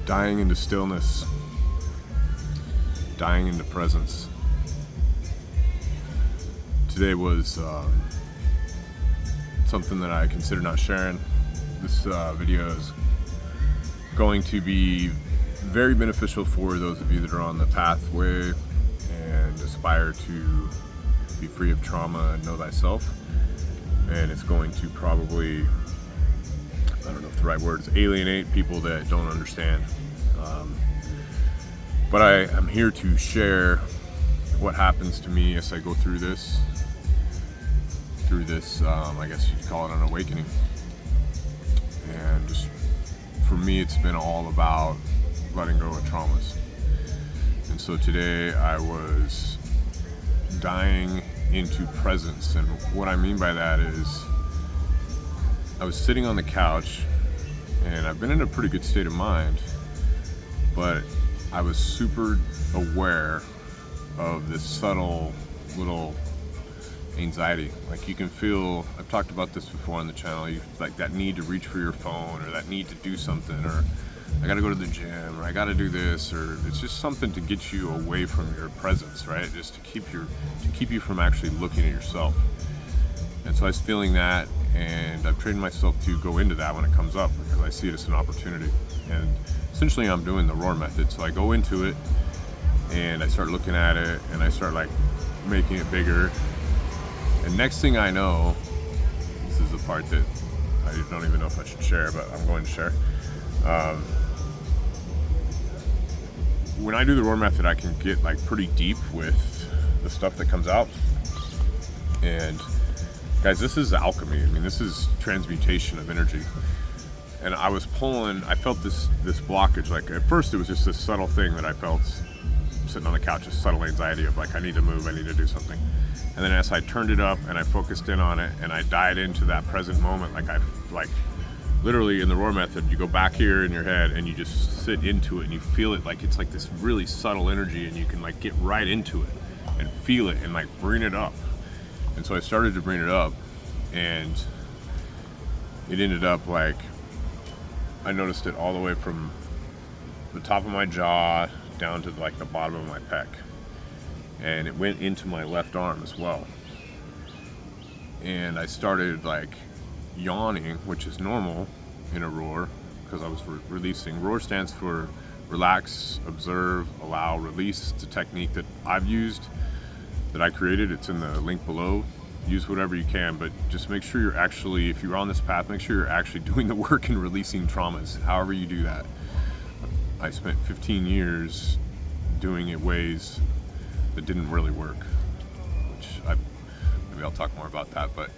Dying into stillness, dying into presence. Today was something that I consider not sharing. This video is going to be very beneficial for those of you that are on the pathway and aspire to be free of trauma and know thyself. And it's going to probably, I don't know if the right word is alienate people that don't understand. But I am here to share what happens to me as I go through this, I guess you'd call it an awakening. And just for me, it's been all about letting go of traumas. And so today I was dying into presence. And what I mean by that is I was sitting on the couch and I've been in a pretty good state of mind, but I was super aware of this subtle little anxiety. Like you can feel, I've talked about this before on the channel, you like that need to reach for your phone, or that need to do something, or I gotta go to the gym, or I gotta do this, or it's just something to get you away from your presence, right? Just to keep you from actually looking at yourself. And so I was feeling that, and I've trained myself to go into that when it comes up, because I see it as an opportunity. And essentially I'm doing the roar method. So I go into it and I start looking at it and I start like making it bigger. And next thing I know, this is the part that I don't even know if I should share, but I'm going to share. When I do the roar method, I can get like pretty deep with the stuff that comes out. And guys, this is alchemy. I mean, this is transmutation of energy. And I was pulling, I felt this blockage. Like at first it was just this subtle thing that I felt sitting on the couch, a subtle anxiety of like, I need to move, I need to do something. And then as I turned it up and I focused in on it and I died into that present moment, like literally in the roar method, you go back here in your head and you just sit into it and you feel it like it's like this really subtle energy, and you can like get right into it and feel it and like bring it up. And so I started to bring it up, and it ended up like, I noticed it all the way from the top of my jaw down to like the bottom of my pec. And it went into my left arm as well. And I started like yawning, which is normal in a roar, because I was releasing. Roar stands for relax, observe, allow, release. It's a technique that I've used, that I created. It's in the link below. Use whatever you can, but just make sure you're actually, if you're on this path, make sure you're actually doing the work and releasing traumas, however you do that. I spent 15 years doing it ways that didn't really work, which maybe I'll talk more about that. But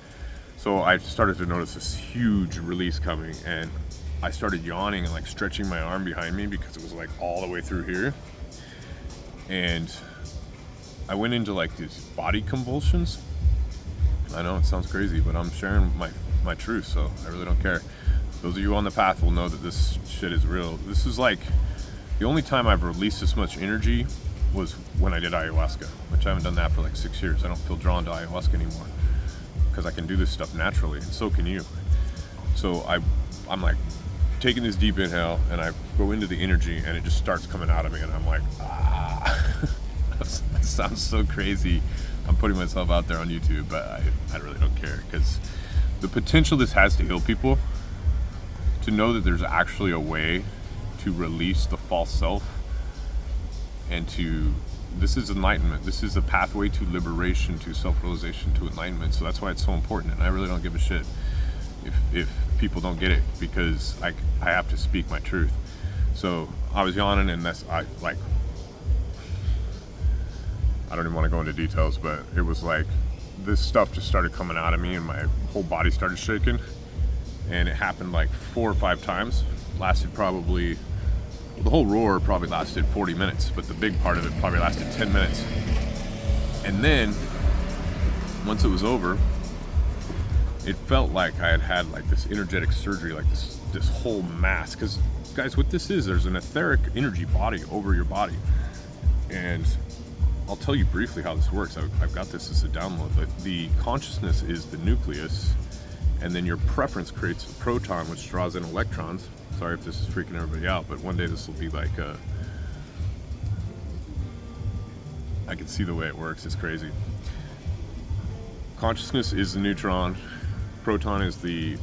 so I started to notice this huge release coming, and I started yawning and like stretching my arm behind me because it was like all the way through here. And I went into like these body convulsions. I know it sounds crazy, but I'm sharing my truth, so I really don't care. Those of you on the path will know that this shit is real. This is like, the only time I've released this much energy was when I did ayahuasca, which I haven't done that for like 6 years. I don't feel drawn to ayahuasca anymore because I can do this stuff naturally, and so can you. So I'm like taking this deep inhale, and I go into the energy, and it just starts coming out of me, and I'm like, That sounds so crazy. I'm putting myself out there on YouTube, but I really don't care, because the potential this has to heal people, to know that there's actually a way to release the false self, and this is enlightenment. This is a pathway to liberation, to self-realization, to enlightenment. So that's why it's so important, and I really don't give a shit if people don't get it, because I have to speak my truth. So I was yawning, and I don't even want to go into details, but it was like this stuff just started coming out of me, and my whole body started shaking. And it happened like 4 or 5 times. Lasted probably, well, the whole roar probably lasted 40 minutes, but the big part of it probably lasted 10 minutes. And then once it was over, it felt like I had like this energetic surgery, like this whole mass. Because guys, what this is, there's an etheric energy body over your body. And I'll tell you briefly how this works. I've got this as a download, but the consciousness is the nucleus, and then your preference creates a proton, which draws in electrons, Sorry if this is freaking everybody out, but one day this will be like I can see the way it works. It's crazy. Consciousness is the neutron. Proton is the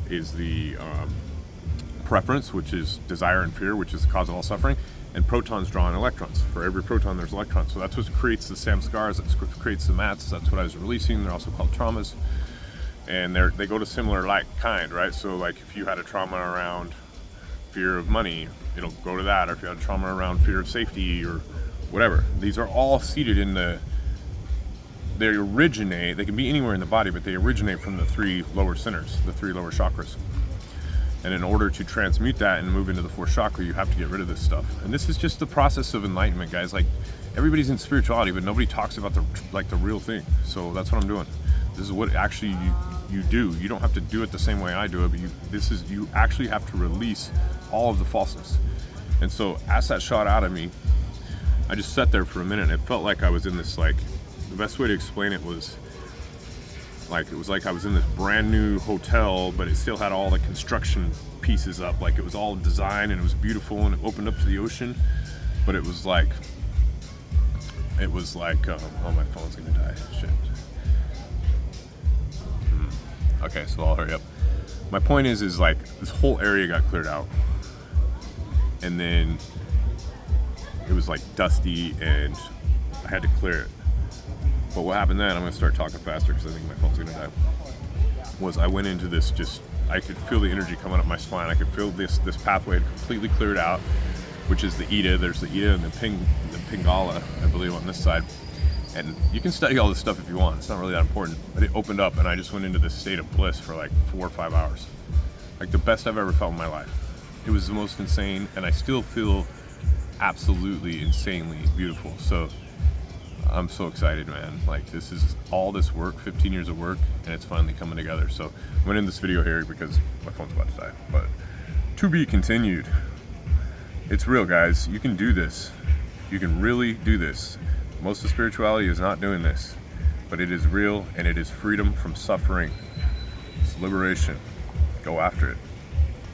preference, which is desire and fear, which is the cause of all suffering. And protons draw in electrons. For every proton, there's electrons. So that's what creates the samskars, that's what creates the mats. That's what I was releasing. They're also called traumas. And they go to similar like kind, right? So like if you had a trauma around fear of money, it'll go to that. Or if you had a trauma around fear of safety or whatever. These are all seated in they can be anywhere in the body, but they originate from the 3 lower centers, the 3 lower chakras. And in order to transmute that and move into the 4th chakra, you have to get rid of this stuff. And this is just the process of enlightenment, guys. Like, everybody's in spirituality, but nobody talks about the real thing. So that's what I'm doing. This is what actually you do. You don't have to do it the same way I do it, but you actually have to release all of the falseness. And so as that shot out of me, I just sat there for a minute, and it felt like I was in this, the best way to explain it was like I was in this brand new hotel, but it still had all the construction pieces up. Like, it was all designed and it was beautiful and it opened up to the ocean, but it was like oh, my phone's gonna die. Shit. Okay, so I'll hurry up. My point is like this whole area got cleared out, and then it was like dusty and I had to clear it. But what happened then, I'm going to start talking faster because I think my phone's going to die, was I went into this I could feel the energy coming up my spine. I could feel this pathway completely cleared out, which is the Ida. There's the Ida and the Pingala, I believe, on this side. And you can study all this stuff if you want. It's not really that important. But it opened up and I just went into this state of bliss for like 4 or 5 hours. Like the best I've ever felt in my life. It was the most insane, and I still feel absolutely insanely beautiful. So I'm so excited, man. Like, this is all this work, 15 years of work, and it's finally coming together. So I'm gonna end this video here because my phone's about to die, but to be continued. It's real, guys. You can do this. You can really do this. Most of spirituality is not doing this, but it is real, and it is freedom from suffering. It's liberation. Go after it.